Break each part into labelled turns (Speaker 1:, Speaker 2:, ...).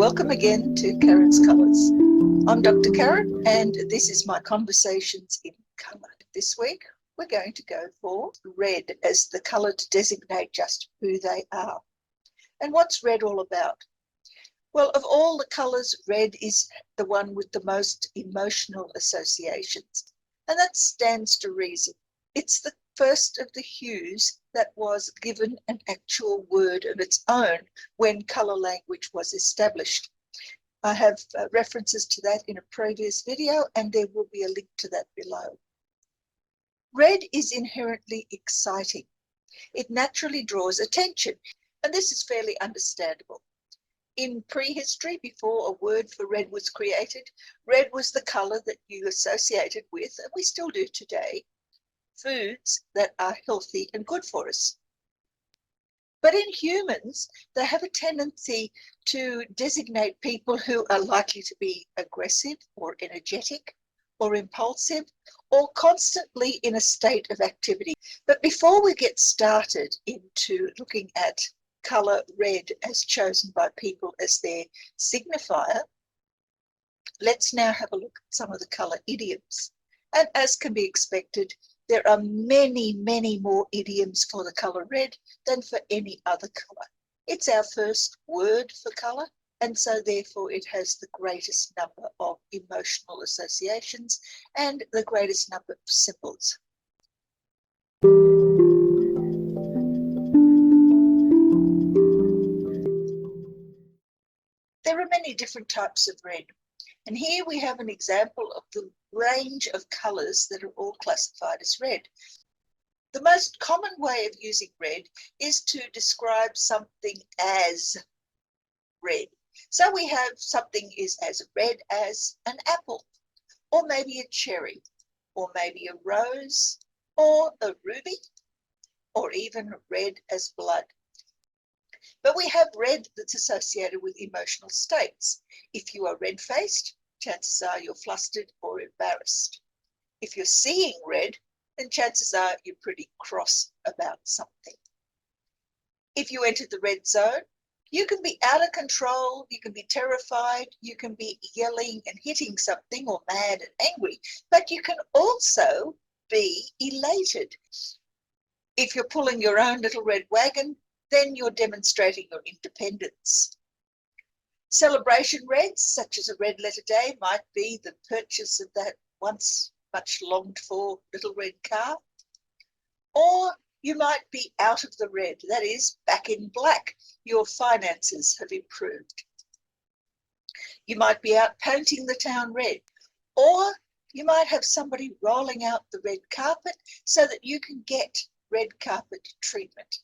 Speaker 1: Welcome again to Karen's Colours. I'm Dr. Karen and this is my Conversations in Colour. This week we're going to go for red as the colour to designate just who they are. And what's red all about? Well, of all the colours, red is the one with the most emotional associations. And that stands to reason. It's the first of the hues that was given an actual word of its own when colour language was established. I have references to that in a previous video, and there will be a link to that below. Red is inherently exciting. It naturally draws attention, and this is fairly understandable. In prehistory, before a word for red was created, red was the colour that you associated with, and we still do today, foods that are healthy and good for us. But in humans, they have a tendency to designate people who are likely to be aggressive or energetic or impulsive or constantly in a state of activity. But before we get started into looking at colour red as chosen by people as their signifier, let's now have a look at some of the colour idioms. And as can be expected, there are many, many more idioms for the colour red than for any other colour. It's our first word for colour, and so therefore it has the greatest number of emotional associations and the greatest number of symbols. There are many different types of red, and here we have an example of the range of colours that are all classified as red. The most common way of using red is to describe something as red. So we have something is as red as an apple, or maybe a cherry, or maybe a rose, or a ruby, or even red as blood. But we have red that's associated with emotional states. If you are red-faced, chances are you're flustered or embarrassed. If you're seeing red, then chances are you're pretty cross about something. If you enter the red zone, you can be out of control, you can be terrified, you can be yelling and hitting something or mad and angry, but you can also be elated. If you're pulling your own little red wagon, then you're demonstrating your independence. Celebration reds, such as a red letter day, might be the purchase of that once much longed for little red car. Or you might be out of the red, that is, back in black. Your finances have improved. You might be out painting the town red. Or you might have somebody rolling out the red carpet so that you can get red carpet treatment.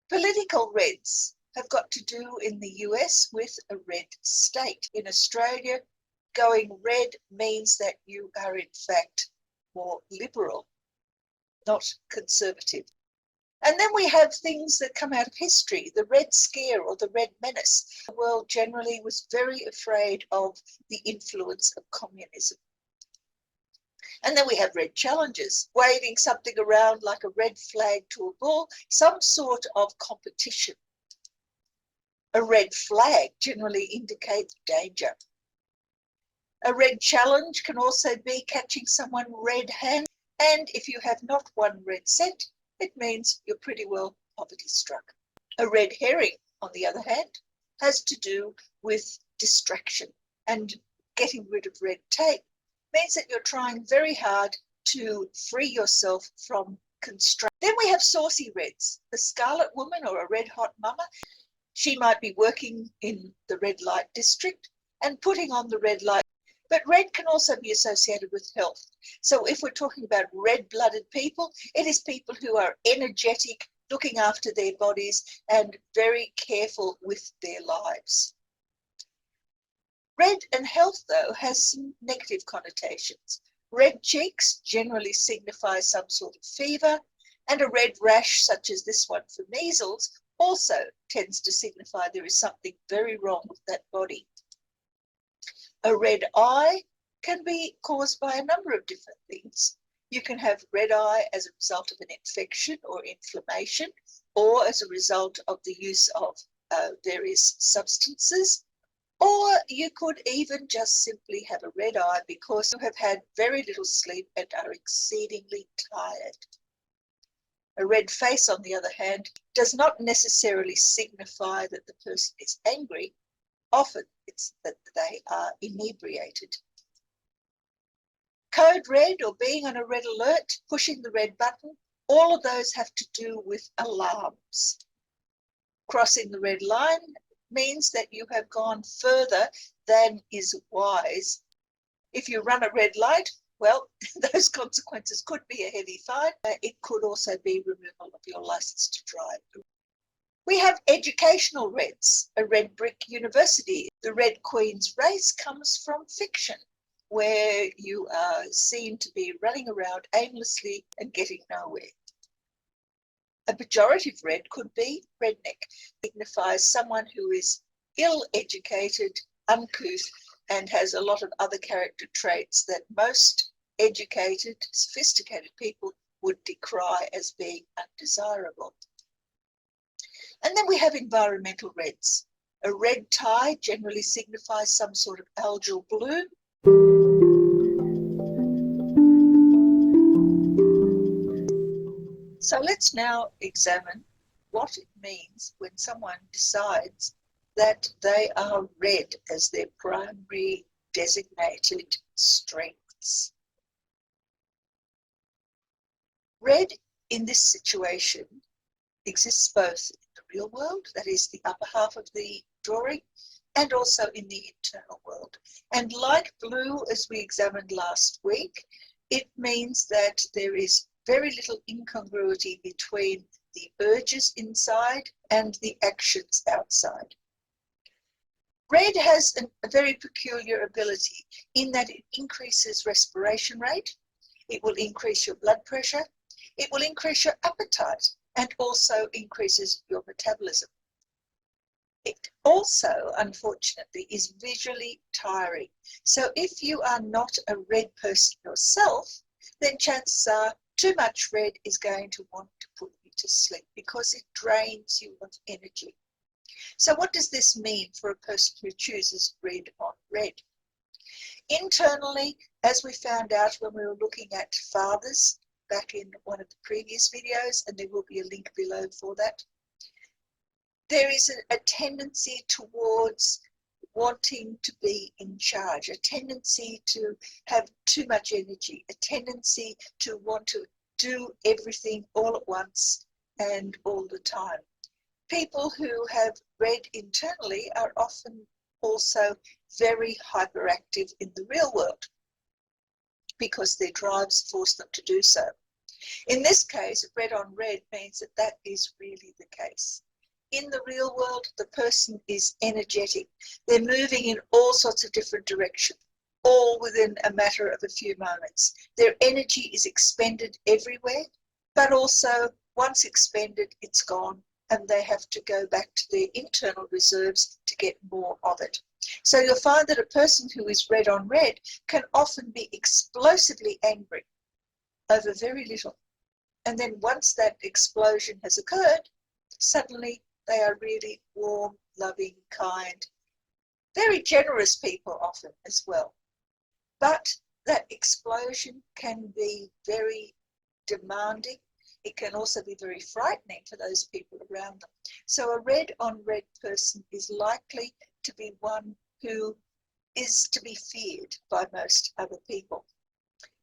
Speaker 1: Political reds have got to do in the US with a red state. In Australia, going red means that you are in fact more liberal, not conservative. And then we have things that come out of history, the Red Scare or the Red Menace. The world generally was very afraid of the influence of communism. And then we have red challenges, waving something around like a red flag to a bull, some sort of competition. A red flag generally indicates danger. A red challenge can also be catching someone red-handed, and if you have not one red cent, it means you're pretty well poverty-struck. A red herring, on the other hand, has to do with distraction, and getting rid of red tape means that you're trying very hard to free yourself from constraint. Then we have saucy reds, the scarlet woman or a red-hot mama. She might be working in the red light district and putting on the red light. But red can also be associated with health. So if we're talking about red-blooded people, it is people who are energetic, looking after their bodies and very careful with their lives. Red and health, though, has some negative connotations. Red cheeks generally signify some sort of fever, and a red rash, such as this one for measles, also tends to signify there is something very wrong with that body. A red eye can be caused by a number of different things. You can have red eye as a result of an infection or inflammation, or as a result of the use of various substances. Or you could even just simply have a red eye because you have had very little sleep and are exceedingly tired. A red face, on the other hand, does not necessarily signify that the person is angry. Often it's that they are inebriated. Code red or being on a red alert, pushing the red button, all of those have to do with alarms. Crossing the red line means that you have gone further than is wise. If you run a red light, well, those consequences could be a heavy fine. It could also be removal of your license to drive. We have educational reds, a red brick university. The Red Queen's race comes from fiction, where you are seen to be running around aimlessly and getting nowhere. A pejorative red could be redneck. It signifies someone who is ill-educated, uncouth, and has a lot of other character traits that most educated, sophisticated people would decry as being undesirable. And then we have environmental reds. A red tie generally signifies some sort of algal bloom. So let's now examine what it means when someone decides that they are red as their primary designated strengths. Red in this situation exists both in the real world, that is the upper half of the drawing, and also in the internal world. And like blue, as we examined last week, it means that there is very little incongruity between the urges inside and the actions outside. Red has a very peculiar ability in that it increases respiration rate, it will increase your blood pressure, it will increase your appetite, and also increases your metabolism. It also, unfortunately, is visually tiring. So if you are not a red person yourself, then chances are too much red is going to want to put you to sleep because it drains you of energy. So what does this mean for a person who chooses red on red? Internally, as we found out when we were looking at fathers back in one of the previous videos, and there will be a link below for that, there is a tendency towards wanting to be in charge, a tendency to have too much energy, a tendency to want to do everything all at once and all the time. People who have red internally are often also very hyperactive in the real world because their drives force them to do so. In this case, red on red means that that is really the case. In the real world, the person is energetic. They're moving in all sorts of different directions, all within a matter of a few moments. Their energy is expended everywhere, but also once expended, it's gone, and they have to go back to their internal reserves to get more of it. So you'll find that a person who is red on red can often be explosively angry over very little. And then once that explosion has occurred, suddenly they are really warm, loving, kind, very generous people often as well. But that explosion can be very demanding. It can also be very frightening for those people around them. So a red on red person is likely to be one who is to be feared by most other people.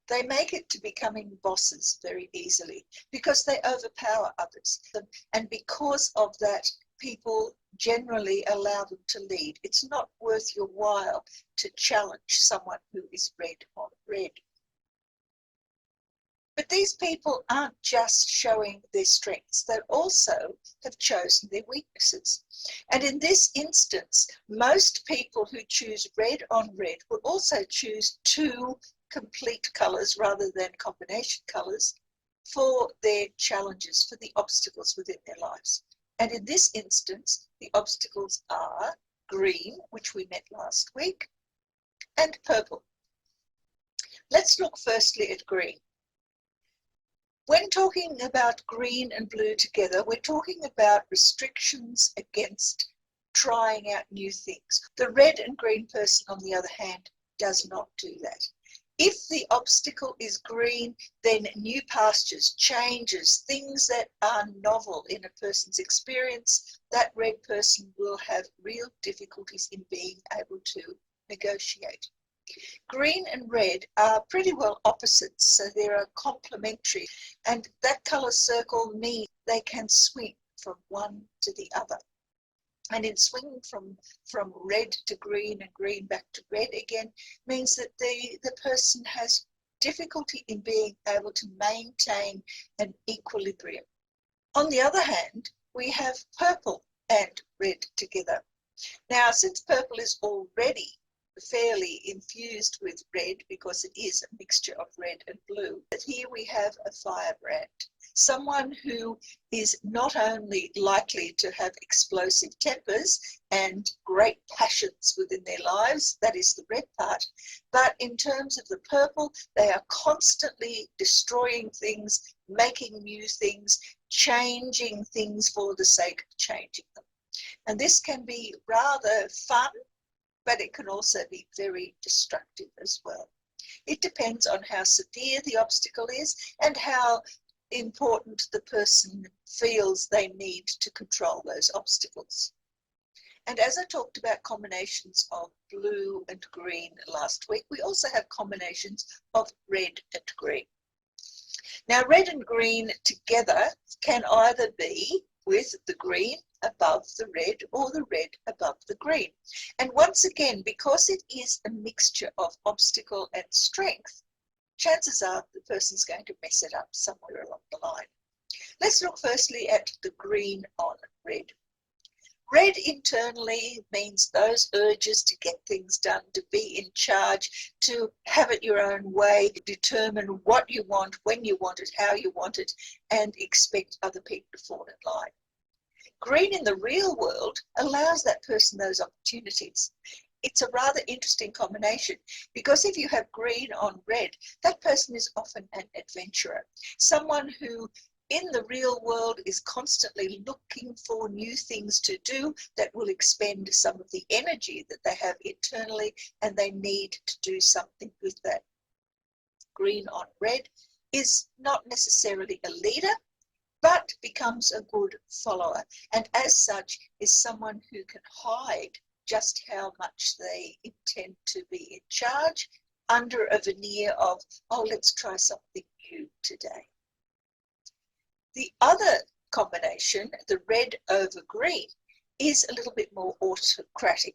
Speaker 1: They make it to becoming bosses very easily because they overpower others. And because of that, people generally allow them to lead. It's not worth your while to challenge someone who is red on red. But these people aren't just showing their strengths, they also have chosen their weaknesses. And in this instance, most people who choose red on red will also choose two complete colours rather than combination colours for their challenges, for the obstacles within their lives. And in this instance, the obstacles are green, which we met last week, and purple. Let's look firstly at green. When talking about green and blue together, we're talking about restrictions against trying out new things. The red and green person, on the other hand, does not do that. If the obstacle is green, then new pastures, changes, things that are novel in a person's experience, that red person will have real difficulties in being able to negotiate. Green and red are pretty well opposites, so they are complementary, and that colour circle means they can swing from one to the other. And in swinging from red to green and green back to red again means that the person has difficulty in being able to maintain an equilibrium. On the other hand, we have purple and red together. Now, since purple is already fairly infused with red because it is a mixture of red and blue, but here we have a firebrand, someone who is not only likely to have explosive tempers and great passions within their lives, that is the red part, but in terms of the purple, they are constantly destroying things, making new things, changing things for the sake of changing them. And this can be rather fun, but it can also be very destructive as well. It depends on how severe the obstacle is and how important the person feels they need to control those obstacles. And as I talked about combinations of blue and green last week, we also have combinations of red and green. Now, red and green together can either be with the green above the red or the red above the green. And once again, because it is a mixture of obstacle and strength, chances are the person's going to mess it up somewhere along the line. Let's look firstly at the green on red. Red internally means those urges to get things done, to be in charge, to have it your own way, determine what you want, when you want it, how you want it, and expect other people to fall in line. Green in the real world allows that person those opportunities. It's a rather interesting combination because if you have green on red, that person is often an adventurer, someone who in the real world is constantly looking for new things to do that will expend some of the energy that they have internally, and they need to do something with that. Green on red is not necessarily a leader, but becomes a good follower, and as such is someone who can hide just how much they intend to be in charge under a veneer of, oh, let's try something new today. The other combination, the red over green, is a little bit more autocratic.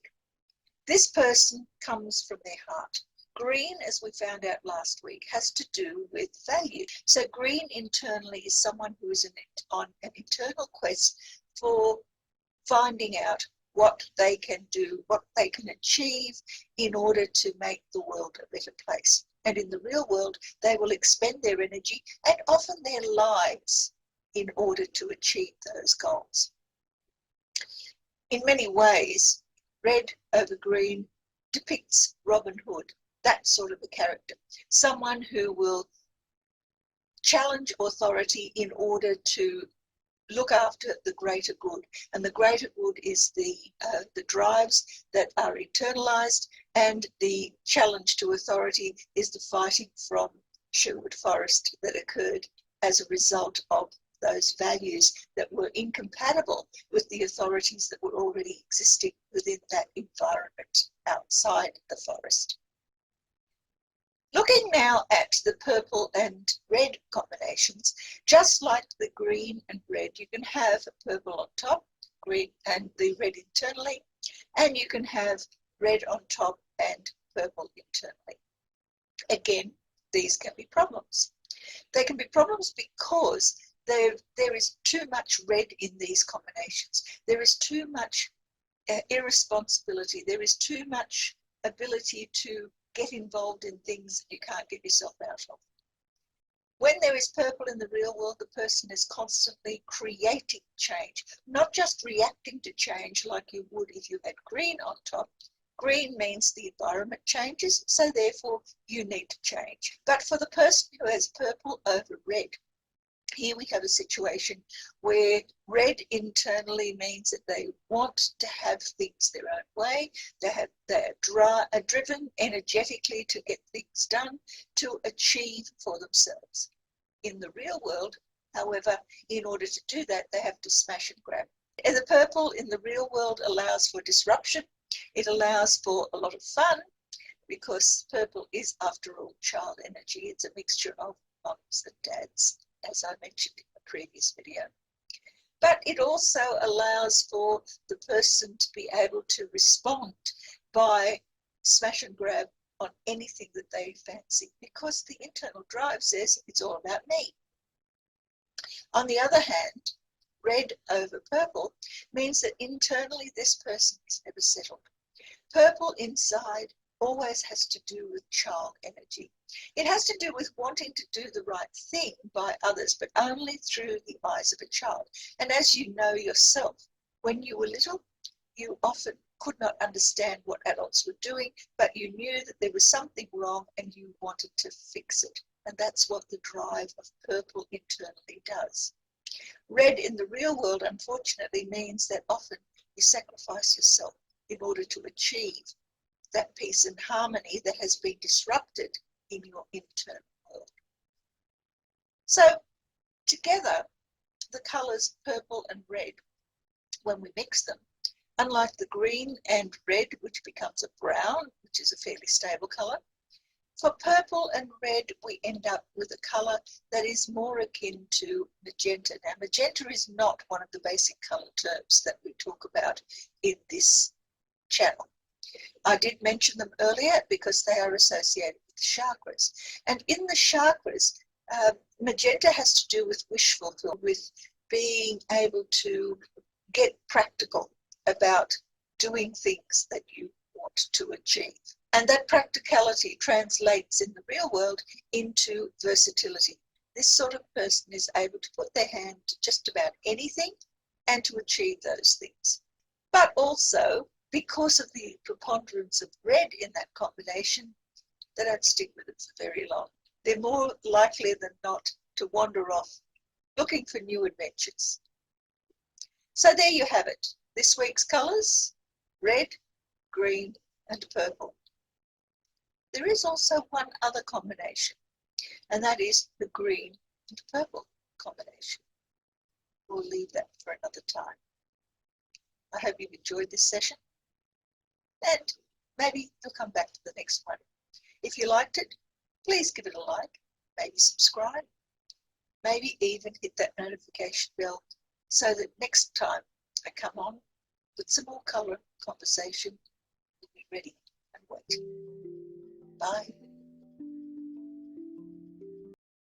Speaker 1: This person comes from their heart. Green, as we found out last week, has to do with value. So green internally is someone who is on an internal quest for finding out what they can do, what they can achieve in order to make the world a better place. And in the real world, they will expend their energy and often their lives in order to achieve those goals. In many ways, red over green depicts Robin Hood, that sort of a character, someone who will challenge authority in order to look after the greater good. And the greater good is the drives that are internalized, and the challenge to authority is the fighting from Sherwood Forest that occurred as a result of those values that were incompatible with the authorities that were already existing within that environment outside the forest. Looking now at the purple and red combinations, just like the green and red, you can have purple on top, green and the red internally, and you can have red on top and purple internally. Again, these can be problems. They can be problems because there is too much red in these combinations. There is too much irresponsibility. There is too much ability to get involved in things that you can't get yourself out of. When there is purple in the real world, the person is constantly creating change, not just reacting to change like you would if you had green on top. Green means the environment changes, so therefore you need to change. But for the person who has purple over red, Here we have a situation where red internally means that they want to have things their own way. They're driven energetically to get things done, to achieve for themselves. In the real world, however, in order to do that, they have to smash and grab. And the purple in the real world allows for disruption. It allows for a lot of fun, because purple is, after all, child energy. It's a mixture of moms and dads, as I mentioned in the previous video. But it also allows for the person to be able to respond by smash and grab on anything that they fancy, because the internal drive says it's all about me. On the other hand, red over purple means that internally this person is never settled. Purple inside always has to do with child energy. It has to do with wanting to do the right thing by others, but only through the eyes of a child. And as you know yourself, when you were little, you often could not understand what adults were doing, but you knew that there was something wrong and you wanted to fix it. And that's what the drive of purple internally does. Red in the real world, unfortunately, means that often you sacrifice yourself in order to achieve that peace and harmony that has been disrupted in your internal world. So together, the colours purple and red, when we mix them, unlike the green and red, which becomes a brown, which is a fairly stable colour, for purple and red, we end up with a colour that is more akin to magenta. Now, magenta is not one of the basic colour terms that we talk about in this channel. I did mention them earlier because they are associated with the chakras. And in the chakras, magenta has to do with wish fulfillment, with being able to get practical about doing things that you want to achieve. And that practicality translates in the real world into versatility. This sort of person is able to put their hand to just about anything and to achieve those things. But also, because of the preponderance of red in that combination, they don't stick with it for very long. They're more likely than not to wander off looking for new adventures. So there you have it. This week's colours, red, green and purple. There is also one other combination, and that is the green and purple combination. We'll leave that for another time. I hope you've enjoyed this session, and maybe you'll come back to the next one. If you liked it, please give it a like, maybe subscribe, maybe even hit that notification bell so that next time I come on with some more colour conversation, you'll be ready and wait. Bye.